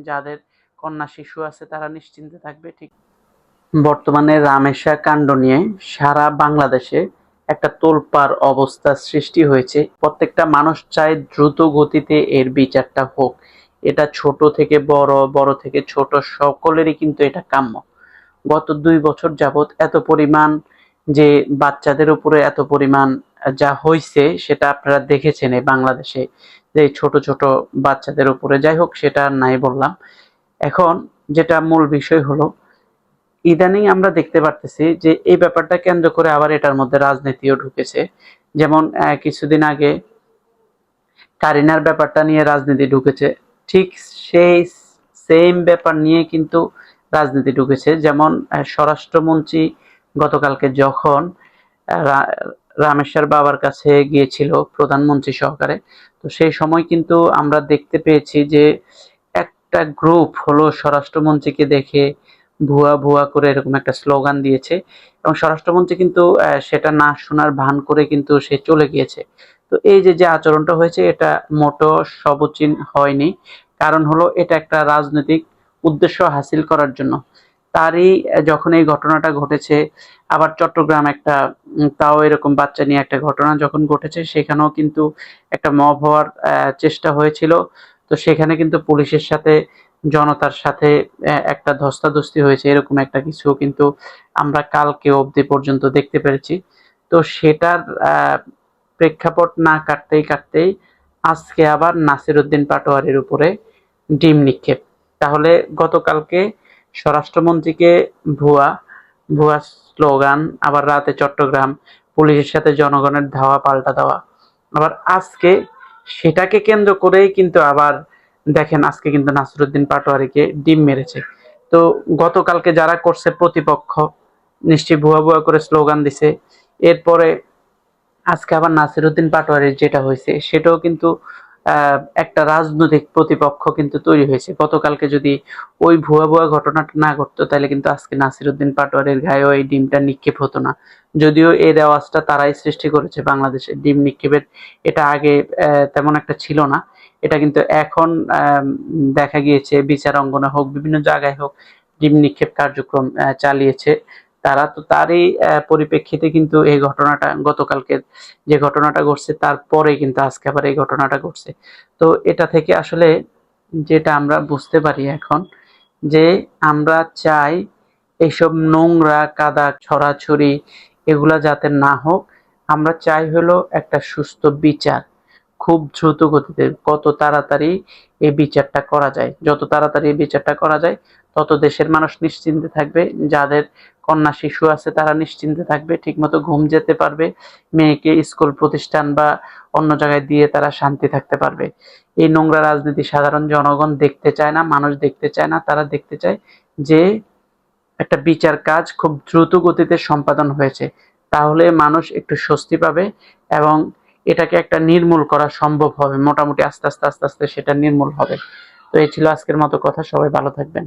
যাদের কন্যা শিশু আছে তারা নিশ্চিন্তে থাকবে। ঠিক বর্তমানে রামেসা কাণ্ড নিয়ে সারা বাংলাদেশে একটা তোলপাড় অবস্থা সৃষ্টি হয়েছে। প্রত্যেকটা মানুষ চায় দ্রুত গতিতে এর বিচারটা হোক। এটা ছোট থেকে বড়, বড় থেকে ছোট সকলেরই কিন্তু এটা কাম্য। গত ২ বছর যাবৎ এত পরিমাণ যে বাচ্চাদের উপরে এত পরিমাণ যা হইছে সেটা আপনারা দেখেছেন এই বাংলাদেশে, যে ছোট ছোট বাচ্চাদের উপরে। যাই হোক, সেটা নাই বললাম। এখন যেটা মূল বিষয় হলো, ইদানিং আমরা দেখতে পারতেছি যে এই ব্যাপারটা কেন্দ্র করে আবার এটার মধ্যে রাজনীতিও ঢুকেছে। যেমন কিছুদিন আগে কারিনার ব্যাপারটা নিয়ে রাজনীতি ঢুকেছে, ঠিক সেই সেম ব্যাপার নিয়ে কিন্তু রাজনীতি ঢুকেছে। যেমন স্বরাষ্ট্রমন্ত্রী গতকালকে যখন রামেশ্বর বাবার কাছে গিয়েছিল প্রধানমন্ত্রী সহকারে, তো সেই সময় কিন্তু আমরা দেখতে পেয়েছি যে একটা গ্রুপ হলো স্বরাষ্ট্রমন্ত্রীকে দেখে ভুয়া ভুয়া করে এরকম একটা স্লোগান দিয়েছে, এবং স্বরাষ্ট্রমন্ত্রী কিন্তু সেটা না শোনার ভান করে কিন্তু সে চলে গিয়েছে। তো এই যে যে আচরণটা হয়েছে এটা মোটেও সমীচীন হয়নি। কারণ হলো এটা একটা রাজনৈতিক উদ্দেশ্য হাসিল করার জন্য। তারই যখন এই ঘটনাটা ঘটেছে, আবার চট্টগ্রাম একটা তাও এরকম বাচ্চা নিয়ে একটা ঘটনা যখন ঘটেছে, সেখানেও কিন্তু একটা মব হওয়ার চেষ্টা হয়েছিল। তো সেখানে কিন্তু পুলিশের সাথে জনতার সাথে একটা ধস্তাধস্তি হয়েছে, এরকম একটা কিছু কিন্তু আমরা কালকে অবধি পর্যন্ত দেখতে পেরেছি। তো সেটার প্রেক্ষাপট না কাটতেই আজকে আবার নাসিরউদ্দিন পাটোয়ারির উপরে ডিম নিক্ষেপ। তাহলে গতকালকে স্বরাষ্ট্রমন্ত্রীকে ভুয়া ভুয়া স্লোগান, আবার রাতে চট্টগ্রাম, পুলিশের সাথে জনগণের ধাওয়া পাল্টা দেওয়া, আবার আজকে সেটাকে কেন্দ্র করেই কিন্তু আবার দেখেন আজকে কিন্তু নাসিরউদ্দিন পাটোয়ারিকে ডিম মেরেছে। তো গতকালকে যারা করছে প্রতিপক্ষ, নিশ্চয়ই ভুয়া ভুয়া করে স্লোগান দিছে। এরপরে আজকে আবার নাসিরউদ্দিন পাটোয়ারির যেটা হয়েছে সেটাও কিন্তু একটা রাজনৈতিক প্রতিপক্ষ কিন্তু তৈরি হয়েছে। গতকালকে যদি ওই ভুয়া ভুয়া ঘটনাটা না ঘটতো তাহলে কিন্তু আজকে নাসিরউদ্দিন পাটোয়ারির গায়েও এই ডিমটা নিক্ষেপ হতো না। যদিও এই রেওয়াজটা তারাই সৃষ্টি করেছে বাংলাদেশে ডিম নিক্ষেপের, এটা আগে তেমন একটা ছিল না। এটা কিন্তু এখন দেখা গিয়েছে বিচার অঙ্গনে হোক, বিভিন্ন জায়গায় হোক, ডিম নিক্ষেপ কার্যক্রম চালিয়েছে তারা। তো তারই পরিপ্রেক্ষিতে কিন্তু এই ঘটনাটা, গতকালকে যে ঘটনাটা ঘটছে তারপরে কিন্তু আজকে আবার এই ঘটনাটা ঘটছে। তো এটা থেকে আসলে যেটা আমরা বুঝতে পারি এখন, যে আমরা চাই এইসব নোংরা কাদা ছড়াছড়ি এগুলা যাতে না হোক। আমরা চাই হলো একটা সুস্থ বিচার, খুব দ্রুত গতিতে, কত তাড়াতাড়ি এই বিচারটা করা যায়। যত তাড়াতাড়ি এই বিচারটা করা যায় তত দেশের মানুষ নিশ্চিন্তে থাকবে। যাদের কন্যা শিশু আছে তারা নিশ্চিন্তে থাকবে, ঠিকমতো ঘুম যেতে পারবে, মেয়েকে স্কুল প্রতিষ্ঠান বা অন্য জায়গায় দিয়ে তারা শান্তি থাকতে পারবে। এই নোংরা রাজনীতি সাধারণ জনগণ দেখতে চায় না, মানুষ দেখতে চায় না। তারা দেখতে চায় যে একটা বিচার কাজ খুব দ্রুত গতিতে সম্পাদন হয়েছে, তাহলে মানুষ একটু স্বস্তি পাবে এবং এটাকে একটা নির্মূল করা সম্ভব হবে। মোটামুটি আস্তে আস্তে সেটা নির্মূল হবে। তো এই ছিল আজকের মতো কথা। সবাই ভালো থাকবেন।